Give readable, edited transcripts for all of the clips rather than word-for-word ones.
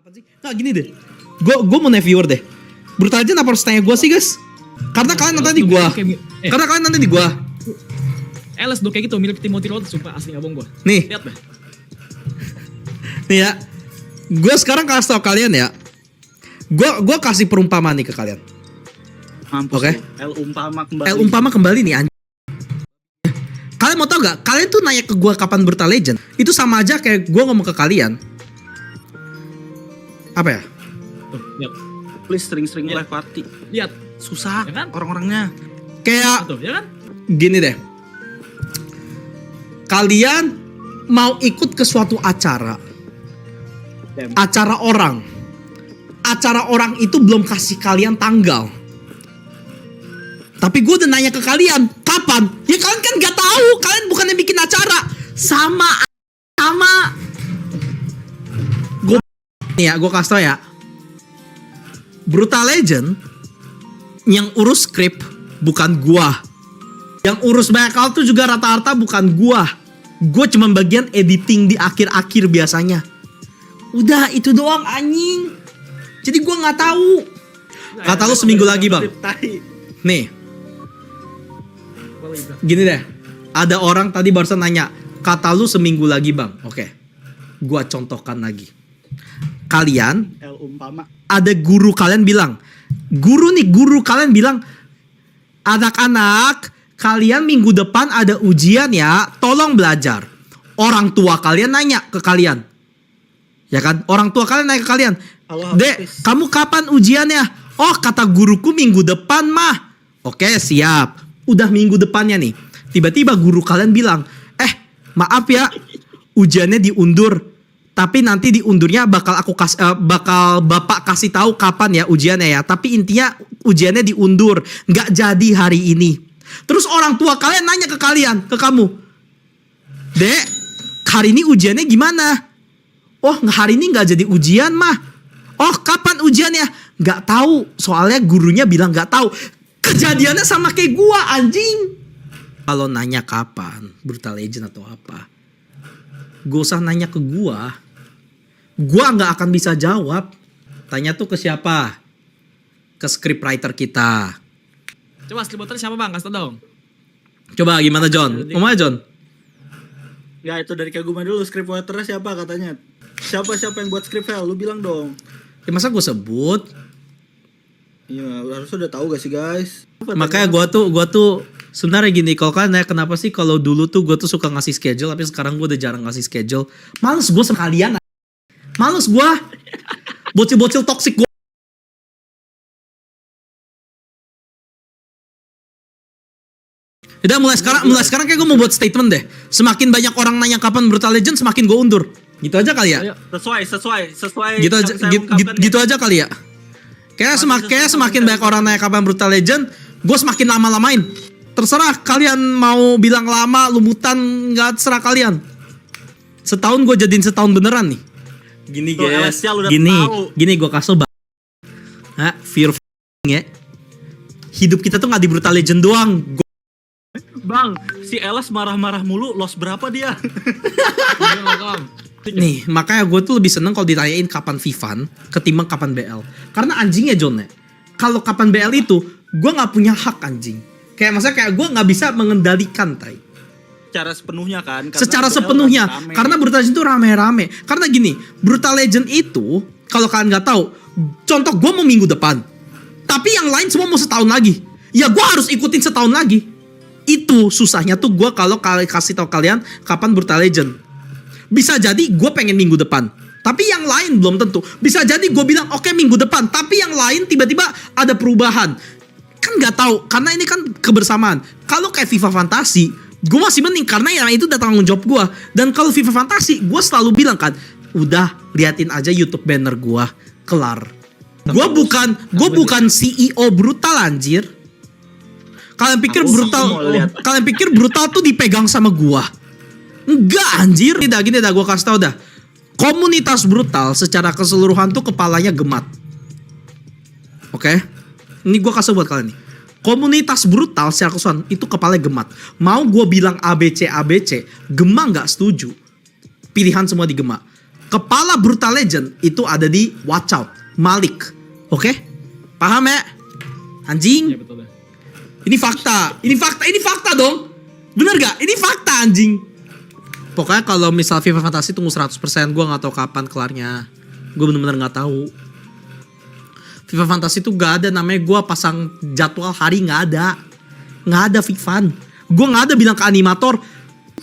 Apa sih? Nah gini deh, gue mau viewer deh. Brutal Legend apa harus tanya gue sih guys? Karena kalian nonton di gue. Karena kalian nonton di gue. LS do kayak gitu, mirip Timothy Roth, sumpah asli ngabong gue. Nih, Lihat deh. nih ya. Gue sekarang kasih tau kalian ya. Gue kasih perumpamaan nih ke kalian. Mampus. Oke. L umpama kembali. L umpama kembali nih anjing. Kalian mau tau gak? Kalian tuh nanya ke gue kapan Brutal Legend. Itu sama aja kayak gue ngomong ke kalian. Apa ya? Tuh, lihat. Please sering-sering Lihat. live party. Lihat. Susah Ya kan? orang-orangnya. Kayak Tuh, ya kan? gini deh. Kalian mau ikut ke suatu acara. Acara orang. Acara orang itu belum kasih kalian tanggal. Tapi gue udah nanya ke kalian, kapan? Ya kalian kan gak tahu, kalian bukan yang bikin acara. Sama. Gue nih ya, gue kasih tau ya. Brutal Legend yang urus skrip bukan gua. Yang urus banyak hal tuh juga rata-rata bukan gua. Gue cuma bagian editing di akhir-akhir biasanya. Udah itu doang anjing. Jadi gue nggak tahu. Kata lu seminggu lagi bang. Nih, gini deh. Ada orang tadi barusan nanya, kata lu seminggu lagi bang. Oke, gua contohkan lagi. Kalian, L umpama. ada guru kalian bilang, guru kalian bilang, anak-anak, kalian minggu depan ada ujian ya, tolong belajar. Orang tua kalian nanya ke kalian. Ya kan? Orang tua kalian nanya ke kalian. Halo, Dek, Hafiz. kamu kapan ujiannya? Oh, kata guruku minggu depan mah. Oke, siap. Udah minggu depannya nih. Tiba-tiba guru kalian bilang, maaf ya, ujiannya diundur. Tapi nanti diundurnya bakal bapak kasih tahu kapan ya ujiannya ya. Tapi intinya ujiannya diundur, nggak jadi hari ini. Terus orang tua kalian nanya ke kalian, ke kamu, Dek, hari ini ujiannya gimana? Oh, hari ini nggak jadi ujian mah. Oh, kapan ujiannya? Nggak tahu. Soalnya gurunya bilang nggak tahu. Kejadiannya sama kayak gua anjing. Kalau nanya kapan Brutal Legend atau apa, gak usah nanya ke gua nggak akan bisa jawab. Tanya tuh ke siapa? Ke scriptwriter kita. Coba scriptwriter siapa bang? Kasih tau dong. Coba gimana John? Ngomong aja John. Ya itu dari Kaguma dulu, scriptwriternya siapa katanya? Siapa yang buat script file? Lu bilang dong. Ya masa gue sebut? Iya, harusnya udah tahu gak sih guys? Makanya gua tuh sebenarnya gini, kalau kalian nanya kenapa sih kalau dulu tuh gue tuh suka ngasih schedule, tapi sekarang gue udah jarang ngasih schedule. Males gue sama kalian. Males gue. Bocil-bocil toksik gue. Udah mulai sekarang kayak gue mau buat statement deh. Semakin banyak orang nanya kapan Brutal Legend, semakin gue undur. Gitu aja kali ya. Ayo. Sesuai. Gitu aja, gitu aja kali ya. Kayak semakin banyak orang nanya kapan Brutal Legend, gue semakin lama-lamain. Terserah kalian mau bilang lama, lumutan, nggak terserah kalian. Setahun gue jadiin setahun beneran nih. Gini Tuh, guys, LSL udah tahu. gini gue kasih fear ya. Hidup kita tuh nggak di Brutal Legend doang. Bang, si LS marah-marah mulu, loss berapa dia? Nih, makanya gue tuh lebih seneng kalau ditanyain kapan Vivan ketimbang kapan BL. Karena anjingnya John ya. Kalau kapan BL itu, gue nggak punya hak anjing. Kayak maksudnya kayak gue nggak bisa mengendalikan tai. Secara sepenuhnya kan? Karena Secara itu sepenuhnya. rame. Karena Brutal Legend itu rame-rame. Karena gini, Brutal Legend itu kalau kalian nggak tahu, contoh gue mau minggu depan, tapi yang lain semua mau setahun lagi. Ya gue harus ikutin setahun lagi. Itu susahnya tuh gue kalau kasih tahu kalian kapan Brutal Legend. Bisa jadi gue pengen minggu depan, tapi yang lain belum tentu. Bisa jadi gue bilang oke, minggu depan, tapi yang lain tiba-tiba ada perubahan. Kan nggak tahu, karena ini kan kebersamaan. Kalau kayak FIFA Fantasi, gue masih mending karena yang itu udah tanggung jawab gue. Dan kalau FIFA Fantasi, gue selalu bilang kan, udah liatin aja YouTube banner gue, kelar. Gue bukan CEO Brutal anjir. Kalian pikir brutal tuh dipegang sama gue? Enggak anjir. Gini dah gue kasih tau dah. Komunitas Brutal secara keseluruhan tuh kepalanya gemat. Oke? Ini gue kasih buat kalian nih. Komunitas Brutal secara keseluruhan itu kepalanya gemat. Mau gue bilang ABC, Gema nggak setuju. Pilihan semua di Gema. Kepala Brutal Legend itu ada di Watch Out, Malik. Oke? Paham ya? Anjing. Ya betul dah. Ini fakta dong. Bener gak? Ini fakta anjing. Pokoknya kalau misal FIFA Fantasy tunggu 100%, gue gak tahu kapan kelarnya. Gue bener-bener gak tahu. FIFA Fantasy tuh gak ada namanya gue pasang jadwal hari, gak ada. Gak ada FIFA. Gue gak ada bilang ke animator,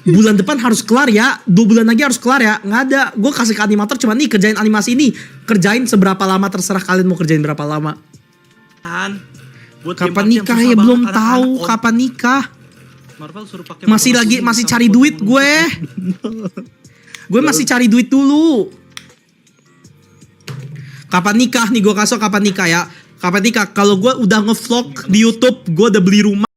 bulan depan harus kelar ya, 2 bulan lagi harus kelar ya. Gak ada. Gue kasih ke animator cuma nih kerjain animasi ini. Kerjain seberapa lama, terserah kalian mau kerjain berapa lama. Kan. Buat Kapan game nikah yang ya susah belum banget, tahu anak-anak, Om. kapan nikah. Marvel suruh pakai Masih cari duit gue. Gue masih cari duit dulu. Kapan nikah nih, gue kasih kapan nikah ya. Kapan nikah? Kalau gue udah ngevlog di YouTube, gue udah beli rumah.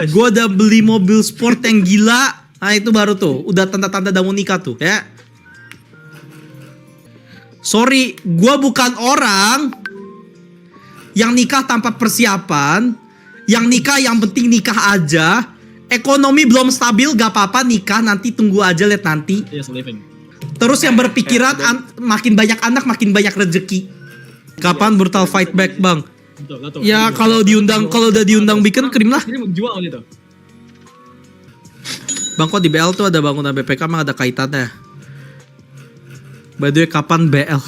Gue udah beli mobil sport yang gila. Nah itu baru tuh, udah tanda-tanda udah mau nikah tuh ya. Sorry, gue bukan orang yang nikah tanpa persiapan. Yang nikah yang penting nikah aja. Ekonomi belum stabil gak apa-apa nikah, nanti tunggu aja, lihat nanti. Yes, living. Terus yang berpikiran makin banyak anak makin banyak rezeki. Kapan Brutal Fight Back bang? Betul, gak tahu. Ya kalau udah diundang bikin krim lah. Ini mau jual gitu. Bang kok di BL tuh ada bangunan BPK, emang ada kaitannya? By the way kapan BL?